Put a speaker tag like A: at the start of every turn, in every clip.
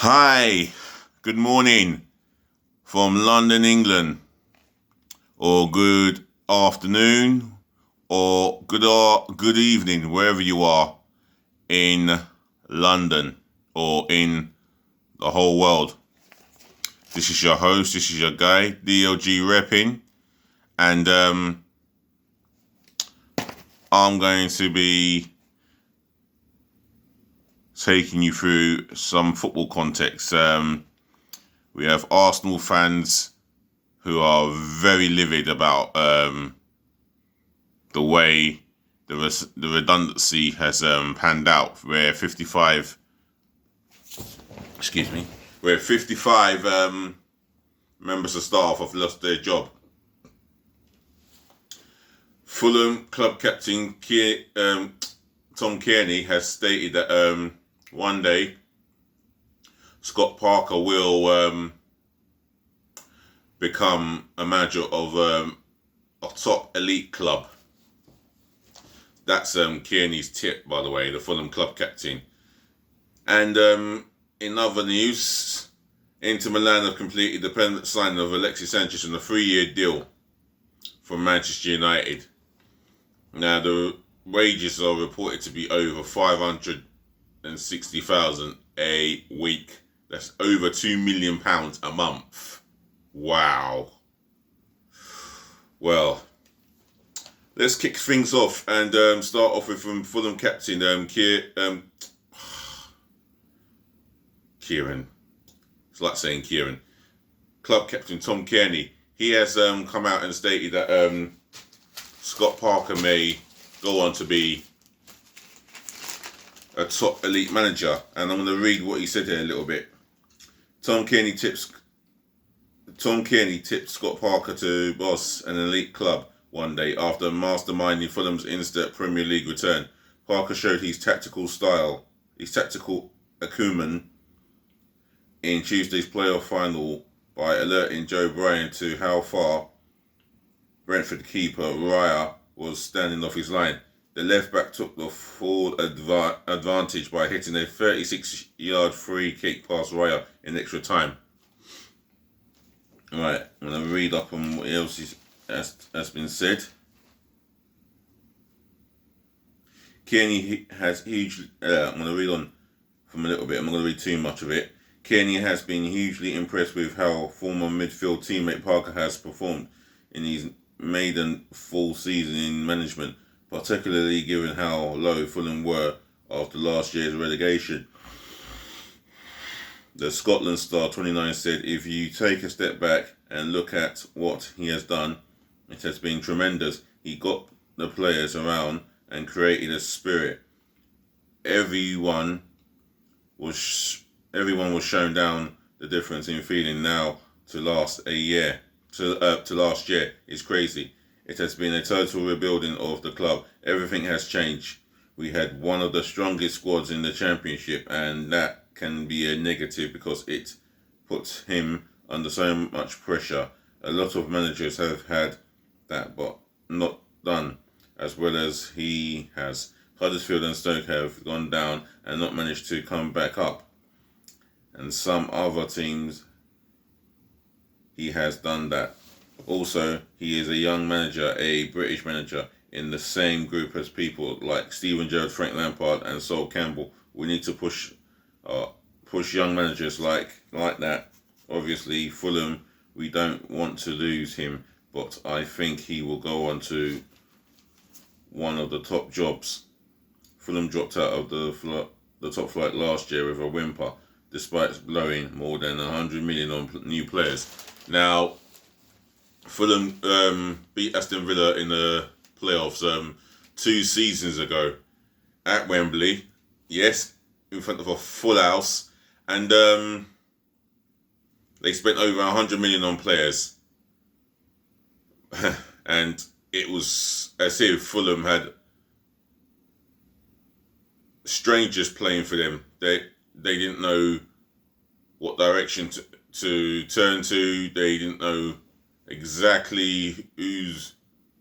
A: Hi, good morning from London, England, or good afternoon, or good evening, wherever you are in London or in the whole world. This is your host, this is your guy, DLG Reppin, and I'm going to be taking you through some football context. We have Arsenal fans who are very livid about the way the redundancy has panned out, where 55 members of staff have lost their job. Fulham club captain Tom Kearney has stated that one day Scott Parker will become a manager of a top elite club. That's Kearney's tip, by the way, the Fulham club captain. And in other news, Inter Milan have completed the permanent signing of Alexis Sanchez on a 3-year deal from Manchester United. Now, the wages are reported to be over 560,000 a week. That's over £2 million a month. Wow. Well, let's kick things off and start off with Fulham captain Kieran. It's like saying Kieran. Club captain Tom Kearney. He has come out and stated that Scott Parker may go on to be a top elite manager, and I'm going to read what he said here a little bit. Tom Kearney tipped Scott Parker to boss an elite club one day after masterminding Fulham's instant Premier League return. Parker showed his tactical acumen in Tuesday's playoff final by alerting Joe Bryan to how far Brentford keeper Raya was standing off his line. The left-back took the full advantage by hitting a 36-yard free kick past Raya in extra time. Right, I'm going to read up on what else has been said. Kearney has hugely... I'm going to read on from a little bit. I'm not going to read too much of it. Kearney has been hugely impressed with how former midfield teammate Parker has performed in his maiden full season in management, particularly given how low Fulham were after last year's relegation. The Scotland star 29 said, "If you take a step back and look at what he has done, it has been tremendous. He got the players around and created a spirit. Everyone was shown down the difference in feeling now to last year is crazy. It has been a total rebuilding of the club. Everything has changed. We had one of the strongest squads in the Championship, and that can be a negative because it puts him under so much pressure. A lot of managers have had that, but not done as well as he has. Huddersfield and Stoke have gone down and not managed to come back up. And some other teams, he has done that. Also, he is a young manager, a British manager, in the same group as people like Steven Gerrard, Frank Lampard and Sol Campbell. We need to push young managers like that. Obviously, Fulham, we don't want to lose him, but I think he will go on to one of the top jobs. Fulham dropped out of the top flight last year with a whimper, despite blowing more than 100 million on new players." Now, Fulham beat Aston Villa in the playoffs 2 seasons ago at Wembley. Yes, in front of a full house, and they spent over 100 million on players, and it was as if Fulham had strangers playing for them. They didn't know what direction to turn to. They didn't know exactly whose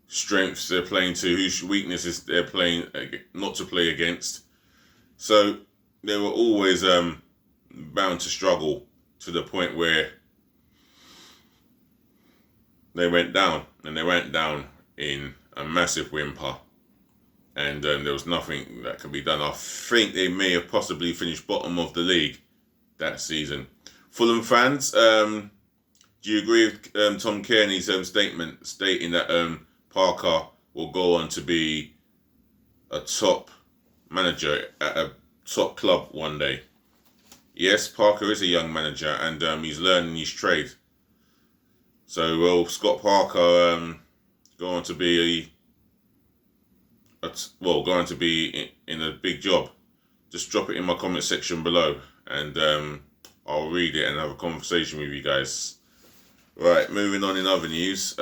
A: strengths they're playing to, whose weaknesses they're playing not to play against. So there were always bound to struggle to the point where they went down, and they went down in a massive whimper, and there was nothing that could be done. I think they may have possibly finished bottom of the league that season. Fulham fans, do you agree with Tom Kearney's statement stating that Parker will go on to be a top manager at a top club one day? Yes, Parker is a young manager, and he's learning his trade. So will Scott Parker go on to be going to be in a big job? Just drop it in my comment section below, and I'll read it and have a conversation with you guys. Right, moving on in other news.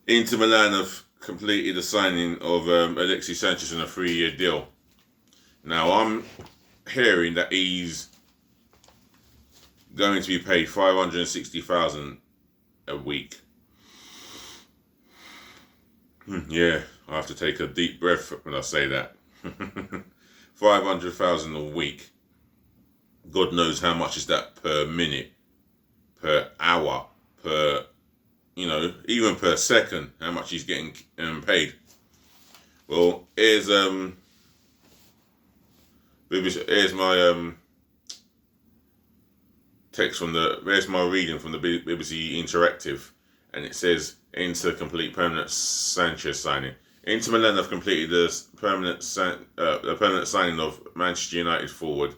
A: Inter Milan have completed the signing of Alexis Sanchez on a 3-year deal. Now, I'm hearing that he's going to be paid $560,000 a week. Yeah, I have to take a deep breath when I say that. $500,000 a week. God knows how much is that per minute, per hour, per, even per second, how much he's getting paid. Well, here's my there's my reading from the BBC Interactive, and it says Inter complete permanent Sanchez signing. Inter Milan have completed the permanent signing of Manchester United forward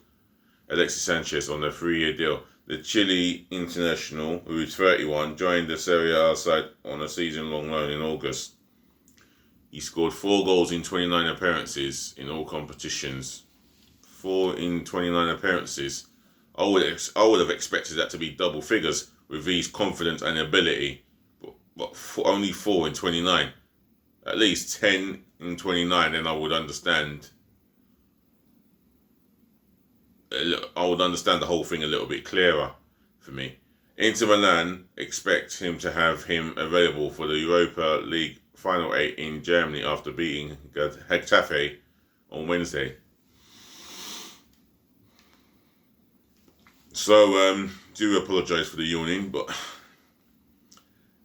A: Alexis Sanchez on a 3-year deal. The Chile international, who is 31, joined the Serie A side on a season-long loan in August. He scored 4 goals in 29 appearances in all competitions. 4 in 29 appearances. I would have expected that to be double figures with his confidence and ability, but only 4 in 29. At least 10 in 29, then I would understand. I would understand the whole thing a little bit clearer for me. Inter Milan expect him to have him available for the Europa League Final 8 in Germany after beating Getafe on Wednesday. So, do apologise for the yawning, but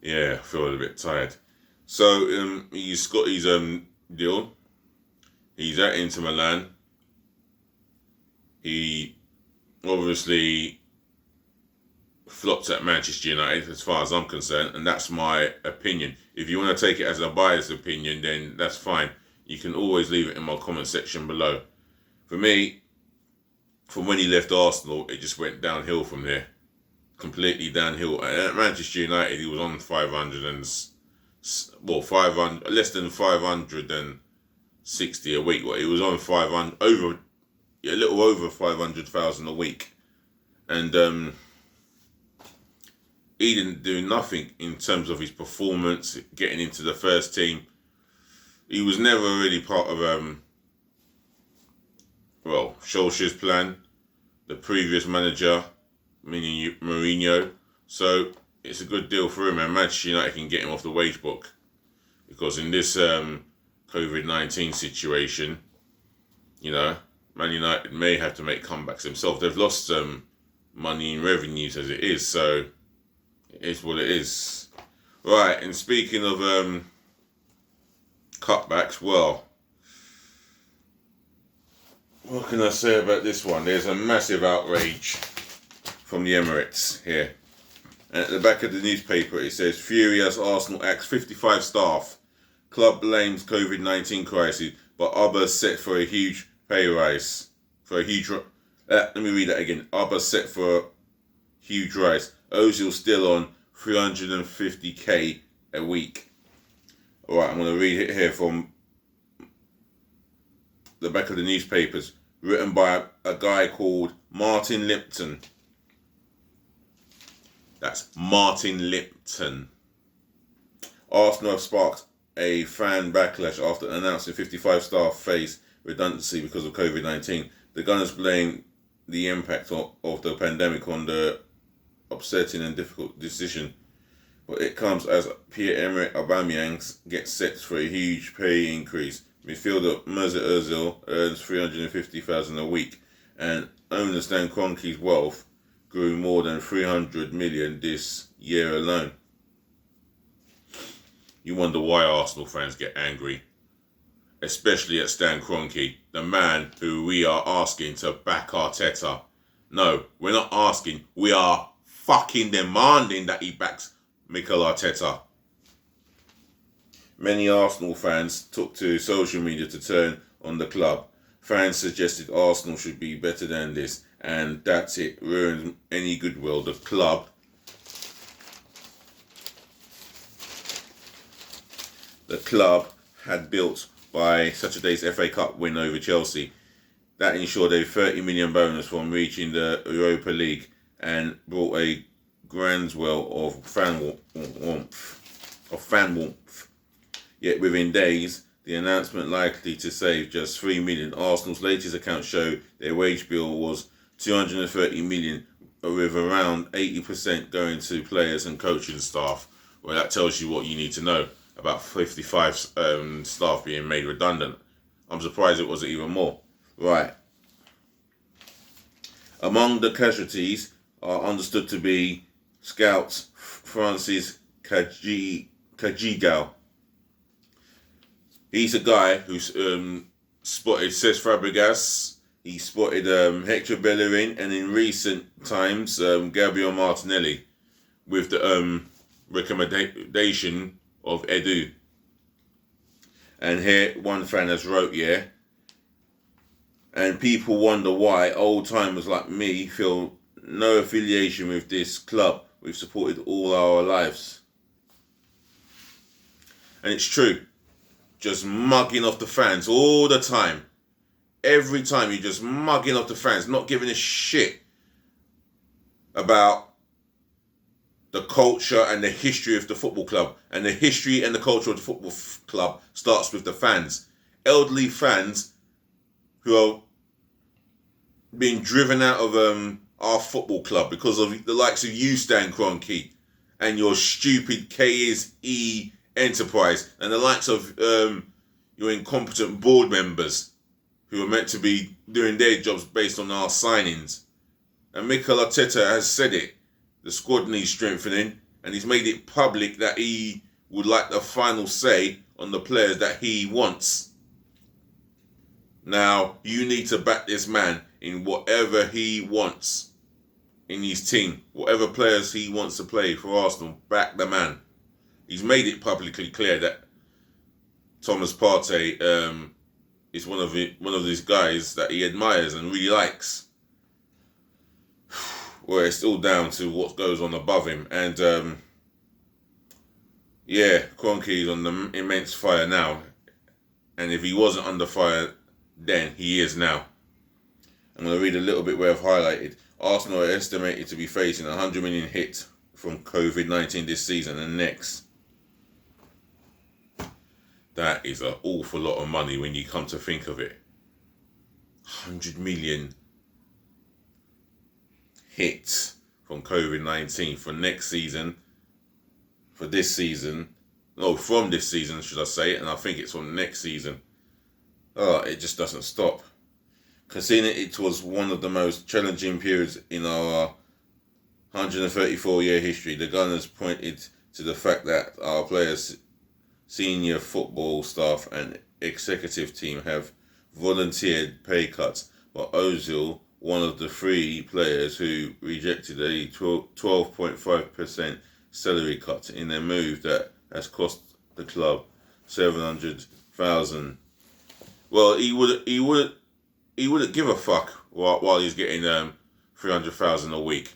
A: yeah, I feel a little bit tired. So, he's got his deal. He's at Inter Milan. He obviously flopped at Manchester United, as far as I'm concerned, and that's my opinion. If you want to take it as a biased opinion, then that's fine. You can always leave it in my comment section below. For me, from when he left Arsenal, it just went downhill from there. Completely downhill. And at Manchester United, he was on 500 less than 560 a week. Well, he was on 500 over. A little over 500,000 a week, and he didn't do nothing in terms of his performance, getting into the first team. He was never really part of Solskjaer's plan, the previous manager, meaning Mourinho. So it's a good deal for him, and Manchester United can get him off the wage book, because in this COVID-19 situation, Man United may have to make comebacks themselves. They've lost money in revenues as it is, so it is what it is. Right, and speaking of cutbacks, well, what can I say about this one? There's a massive outrage from the Emirates here. And at the back of the newspaper it says, furious Arsenal axes 55 staff. Club blames COVID-19 crisis, but Abba set for a huge pay rise. Let me read that again. Abba set for a huge rise. Ozil still on 350k a week. Alright, I'm going to read it here from the back of the newspapers. Written by a guy called Martin Lipton. That's Martin Lipton. Arsenal have sparked a fan backlash after announcing 55 staff face redundancy because of COVID-19. The Gunners blame the impact of the pandemic on the upsetting and difficult decision, but it comes as Pierre-Emerick Aubameyang gets set for a huge pay increase Midfielder Mesut Ozil earns 350,000 a week, and owner Stan Kroenke's wealth grew more than 300 million this year alone. You wonder why Arsenal fans get angry, especially at Stan Kroenke, the man who we are asking to back Arteta. No, we're not asking, we are fucking demanding that he backs Mikel Arteta. Many Arsenal fans took to social media to turn on the club. Fans suggested Arsenal should be better than this, and that's it, ruined any goodwill the club had built by Saturday's FA Cup win over Chelsea. That ensured a 30 million bonus from reaching the Europa League and brought a groundswell of fan warmth. Yet within days, the announcement likely to save just 3 million. Arsenal's latest accounts show their wage bill was 230 million, with around 80% going to players and coaching staff. Well, that tells you what you need to know about 55 staff being made redundant. I'm surprised it wasn't even more. Right. Among the casualties are understood to be scouts Francis Cajigal. He's a guy who's spotted Cesc Fabregas, he spotted Hector Bellerin, and in recent times Gabriel Martinelli, with the recommendation of Edu. And here one fan has wrote, and people wonder why old timers like me feel no affiliation with this club we've supported all our lives. And it's true. Just mugging off the fans all the time. Every time you're just mugging off the fans, not giving a shit about the culture and the history of the football club. And the history and the culture of the football club starts with the fans. Elderly fans who are being driven out of our football club because of the likes of you, Stan Kroenke, and your stupid KSE enterprise, and the likes of your incompetent board members who are meant to be doing their jobs based on our signings. And Mikel Arteta has said it. The squad needs strengthening, and he's made it public that he would like the final say on the players that he wants. Now, you need to back this man in whatever he wants in his team. Whatever players he wants to play for Arsenal, back the man. He's made it publicly clear that Thomas Partey is one of these guys that he admires and really likes. Well, it's all down to what goes on above him. And Kroenke is on the immense fire now. And if he wasn't under fire then, he is now. I'm going to read a little bit where I've highlighted. Arsenal are estimated to be facing a 100 million hit from COVID-19 this season and next. That is an awful lot of money when you come to think of it. 100 million hit from COVID-19 for next season, from this season, should I say, and I think it's from next season. It just doesn't stop. Considering it was one of the most challenging periods in our 134-year history, the Gunners pointed to the fact that our players, senior football staff and executive team have volunteered pay cuts, but Ozil, one of the 3 players who rejected a 12.5% salary cut in a move that has cost the club 700,000. Well, he wouldn't give a fuck while he's getting 300,000 a week,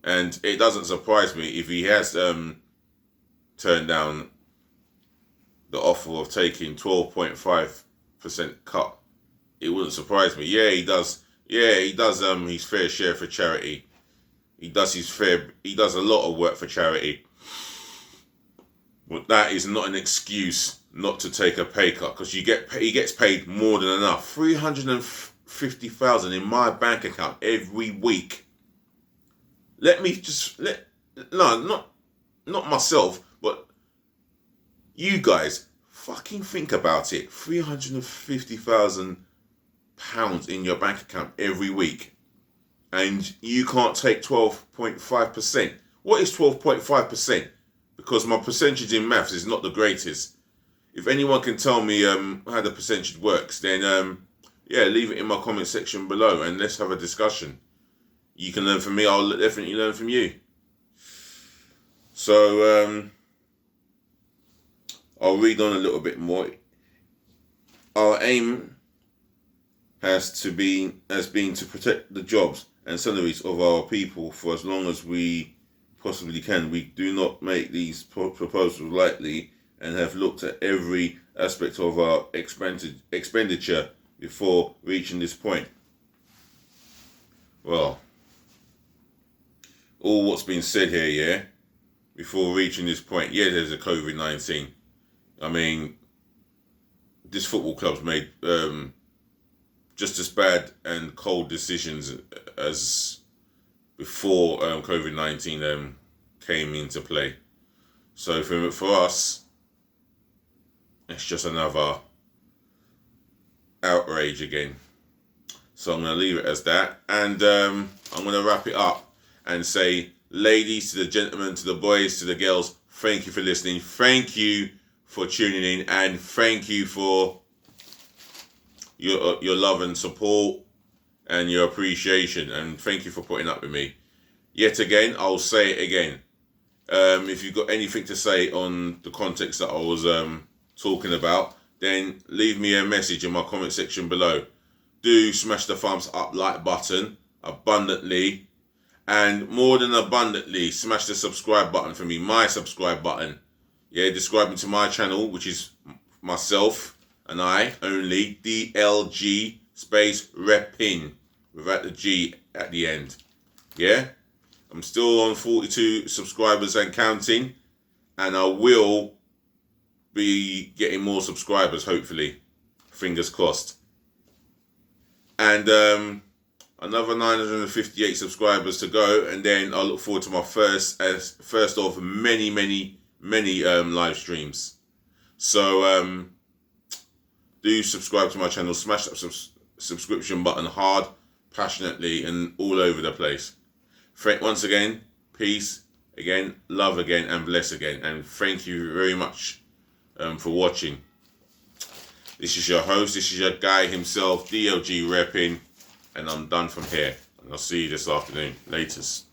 A: and it doesn't surprise me if he has turned down the offer of taking 12.5% cut. It wouldn't surprise me. He does his fair share for charity. He does a lot of work for charity. But that is not an excuse not to take a pay cut, because he gets paid more than enough. 350,000 in my bank account every week. Not myself, but you guys, Fucking think about it. £350,000 in your bank account every week, and you can't take 12.5%. What is 12.5%? Because my percentage in maths is not the greatest. If anyone can tell me how the percentage works, then leave it in my comment section below and let's have a discussion. You can learn from me, I'll definitely learn from you. So I'll read on a little bit more. Our aim has been to protect the jobs and salaries of our people for as long as we possibly can. We do not make these proposals lightly and have looked at every aspect of our expenditure before reaching this point. Well, all what's been said here, yeah, before reaching this point, yeah, there's a COVID-19. I mean, this football club's made just as bad and cold decisions as before COVID-19 came into play. So for us, it's just another outrage again. So I'm going to leave it as that, and I'm going to wrap it up and say, ladies, to the gentlemen, to the boys, to the girls, thank you for listening. Thank you for tuning in, and thank you for your love and support and your appreciation, and thank you for putting up with me. Yet again, I'll say it again. If you've got anything to say on the context that I was talking about, then leave me a message in my comment section below. Do smash the thumbs up like button abundantly, and more than abundantly, smash the subscribe button for me, my subscribe button. Yeah, subscribing to my channel, which is myself and I only, DLG space Reppin, without the G at the end. Yeah, I'm still on 42 subscribers and counting, and I will be getting more subscribers, hopefully, fingers crossed. And another 958 subscribers to go, and then I'll look forward to my first of many live streams. So do subscribe to my channel, smash that subscription button hard, passionately, and all over the place. Once again, peace again, love again, and bless again, and thank you very much for watching. This is your host, this is your guy himself, DLG Reppin, and I'm done from here. And I'll see you this afternoon. Latest.